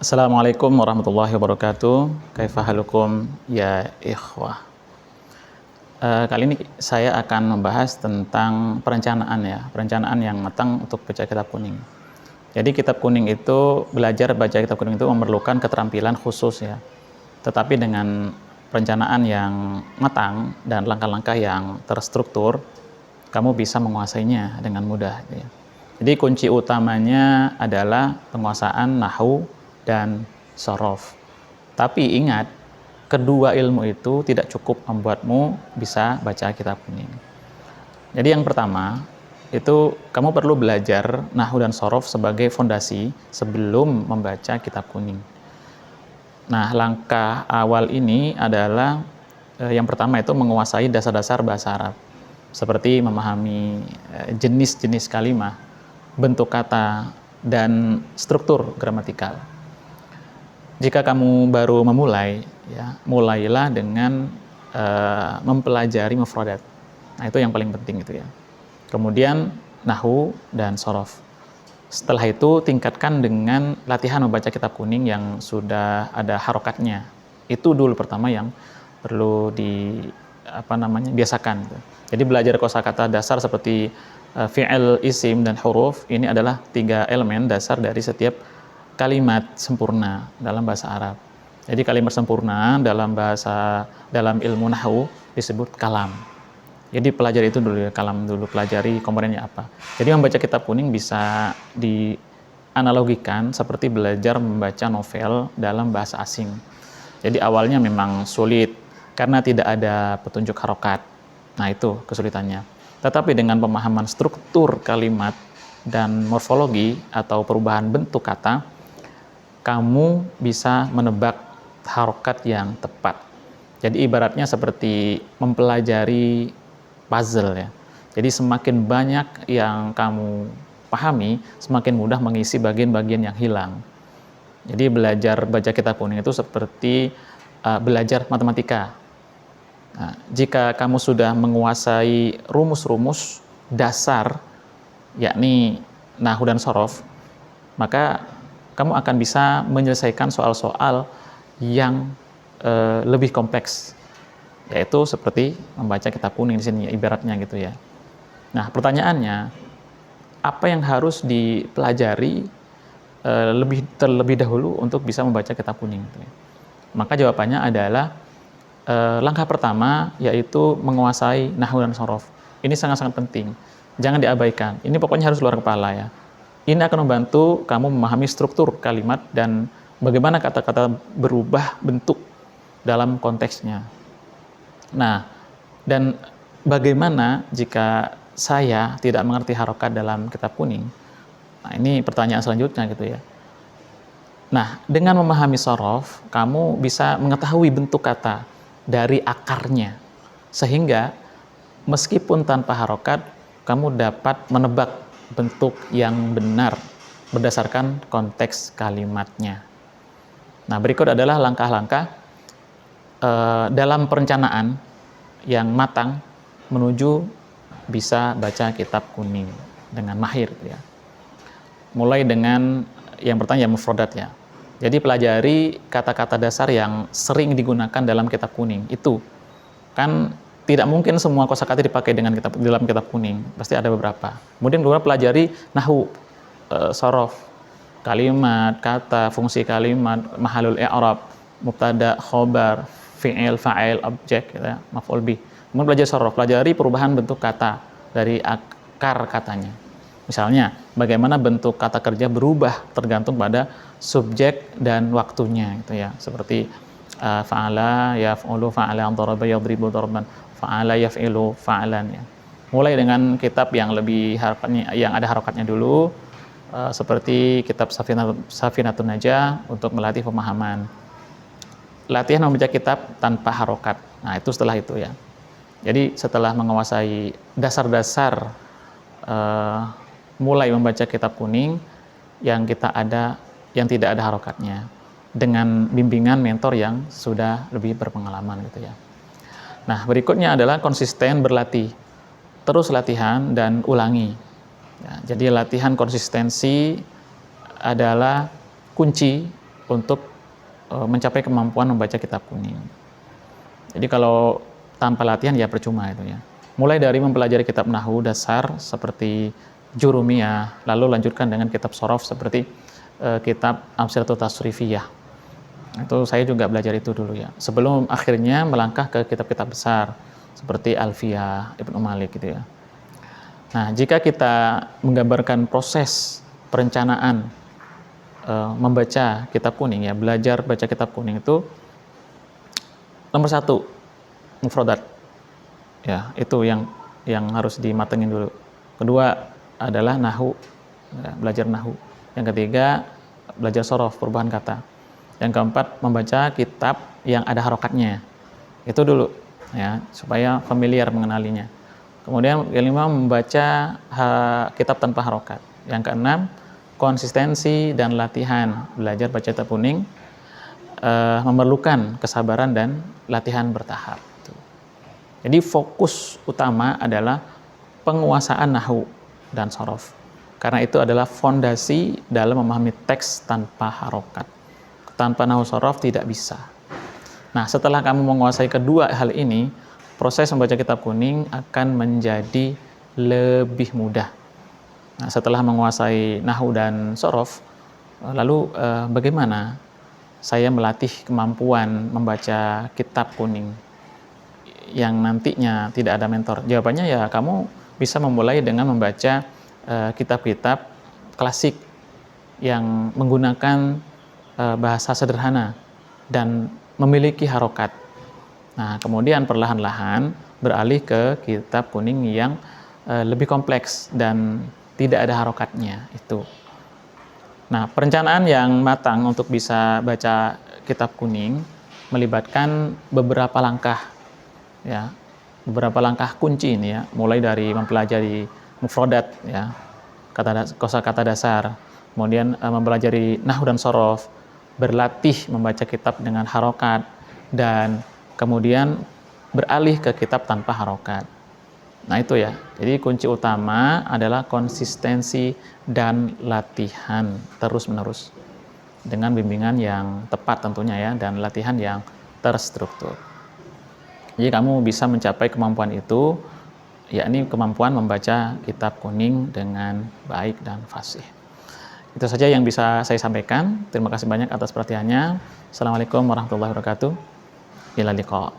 Assalamualaikum warahmatullahi wabarakatuh. Kaifa halukum ya ikhwah. Kali ini saya akan membahas tentang perencanaan yang matang untuk baca kitab kuning. Jadi kitab kuning itu, belajar baca kitab kuning itu memerlukan keterampilan khusus ya. Tetapi dengan perencanaan yang matang dan langkah-langkah yang terstruktur, kamu bisa menguasainya dengan mudah gitu ya. Jadi kunci utamanya adalah penguasaan nahwu dan sorof. Tapi ingat, kedua ilmu itu tidak cukup membuatmu bisa baca kitab kuning. Jadi yang pertama, itu kamu perlu belajar nahwu dan sorof sebagai fondasi sebelum membaca kitab kuning. Nah, langkah awal ini adalah yang pertama itu menguasai dasar-dasar bahasa Arab. Seperti memahami jenis-jenis kalimat, bentuk kata, dan struktur gramatikal. Jika kamu baru memulai, ya, mulailah dengan mempelajari mufradat. Nah, itu yang paling penting itu ya. Kemudian nahwu dan sorof. Setelah itu tingkatkan dengan latihan membaca kitab kuning yang sudah ada harokatnya. Itu dulu pertama yang perlu biasakan. Jadi belajar kosakata dasar seperti fi'il, isim, dan huruf, ini adalah 3 elemen dasar dari setiap kalimat sempurna dalam bahasa Arab. Jadi kalimat sempurna dalam ilmu nahwu disebut kalam. Jadi pelajari itu dulu ya, kalam dulu, pelajari komponennya apa. Jadi membaca kitab kuning bisa dianalogikan seperti belajar membaca novel dalam bahasa asing. Jadi awalnya memang sulit karena tidak ada petunjuk harokat. Nah, itu kesulitannya. Tetapi dengan pemahaman struktur kalimat dan morfologi atau perubahan bentuk kata, kamu bisa menebak harokat yang tepat. Jadi ibaratnya seperti mempelajari puzzle ya. Jadi semakin banyak yang kamu pahami, semakin mudah mengisi bagian-bagian yang hilang. Jadi belajar baca kitab kuning itu seperti belajar matematika. Nah, jika kamu sudah menguasai rumus-rumus dasar, yakni nahwu dan sorof, maka kamu akan bisa menyelesaikan soal-soal yang lebih kompleks, yaitu seperti membaca kitab kuning di sini, ibaratnya gitu ya. Nah, pertanyaannya, apa yang harus dipelajari terlebih dahulu untuk bisa membaca kitab kuning? Maka jawabannya adalah langkah pertama yaitu menguasai nahwu dan sorof. Ini sangat-sangat penting, jangan diabaikan. Ini pokoknya harus luar kepala ya. Ini akan membantu kamu memahami struktur kalimat dan bagaimana kata-kata berubah bentuk dalam konteksnya. Nah, dan bagaimana jika saya tidak mengerti harokat dalam kitab kuning? Nah, ini pertanyaan selanjutnya gitu ya. Nah, dengan memahami sorof, kamu bisa mengetahui bentuk kata dari akarnya, sehingga meskipun tanpa harokat, kamu dapat menebak bentuk yang benar berdasarkan konteks kalimatnya. Nah, berikut adalah langkah-langkah dalam perencanaan yang matang menuju bisa baca kitab kuning dengan mahir ya. Mulai dengan yang pertama ya mufradat ya. Jadi pelajari kata-kata dasar yang sering digunakan dalam kitab kuning. Itu kan tidak mungkin semua kosakata dipakai dalam kitab kuning, pasti ada beberapa. Kemudian pelajari nahwu, sorof, kalimat, kata, fungsi kalimat, mahalul i'rab, mubtada, khobar, fi'il, fa'il, objek, ya, maf'ul bih. Kemudian belajar sorof, pelajari perubahan bentuk kata dari akar katanya. Misalnya, bagaimana bentuk kata kerja berubah tergantung pada subjek dan waktunya, gitu ya. Seperti fa'ala yaf'ulu fa'alan, daraba yadribu darban, fa'ala yaf'ilu fa'alan ya. Mulai dengan kitab yang lebih harokatnya, yang ada harokatnya dulu, seperti kitab Safinatun Najah untuk melatih pemahaman. Latihan membaca kitab tanpa harokat. Nah, itu setelah itu ya. Jadi setelah menguasai dasar-dasar mulai membaca kitab kuning yang tidak ada harokatnya, dengan bimbingan mentor yang sudah lebih berpengalaman gitu ya. Nah, berikutnya adalah konsisten berlatih. Terus latihan dan ulangi. Ya, jadi latihan konsistensi adalah kunci untuk mencapai kemampuan membaca kitab kuning. Jadi kalau tanpa latihan ya percuma itu ya. Mulai dari mempelajari kitab nahwu dasar seperti Jurumiyah, lalu lanjutkan dengan kitab shorof seperti kitab Amsilatut Tasrifiyah. Itu saya juga belajar itu dulu ya. Sebelum akhirnya melangkah ke kitab-kitab besar seperti Alfiyah, Ibnu Malik gitu ya. Nah, jika kita menggambarkan proses perencanaan membaca kitab kuning ya, belajar baca kitab kuning itu nomor 1 mufradat. Ya, itu yang harus dimatengin dulu. Kedua adalah nahwu, ya, belajar nahwu. Yang ketiga belajar shorof, perubahan kata. Yang keempat membaca kitab yang ada harokatnya. Itu dulu ya, supaya familiar mengenalinya. Kemudian yang kelima membaca kitab tanpa harokat. Yang keenam konsistensi dan latihan belajar baca kitab kuning memerlukan kesabaran dan latihan bertahap. Jadi fokus utama adalah penguasaan nahwu dan shorof. Karena itu adalah fondasi dalam memahami teks tanpa harokat. Tanpa nahwu shorof tidak bisa. Nah, setelah kamu menguasai kedua hal ini, proses membaca kitab kuning akan menjadi lebih mudah. Nah, setelah menguasai nahwu dan shorof, lalu bagaimana saya melatih kemampuan membaca kitab kuning yang nantinya tidak ada mentor? Jawabannya ya kamu bisa memulai dengan membaca kitab-kitab klasik yang menggunakan bahasa sederhana dan memiliki harokat. Nah, kemudian perlahan-lahan beralih ke kitab kuning yang lebih kompleks dan tidak ada harokatnya itu. Nah, perencanaan yang matang untuk bisa baca kitab kuning melibatkan beberapa langkah ya. Beberapa langkah kunci ini ya, mulai dari mempelajari mufradat ya, kosakata dasar, kemudian mempelajari nahwu dan shorof, berlatih membaca kitab dengan harokat, dan kemudian beralih ke kitab tanpa harokat. Nah itu ya, jadi kunci utama adalah konsistensi dan latihan terus-menerus dengan bimbingan yang tepat tentunya ya, dan latihan yang terstruktur. Jadi kamu bisa mencapai kemampuan itu, yakni kemampuan membaca kitab kuning dengan baik dan fasih. Itu saja yang bisa saya sampaikan. Terima kasih banyak atas perhatiannya. Assalamualaikum warahmatullahi wabarakatuh. Ila liqa.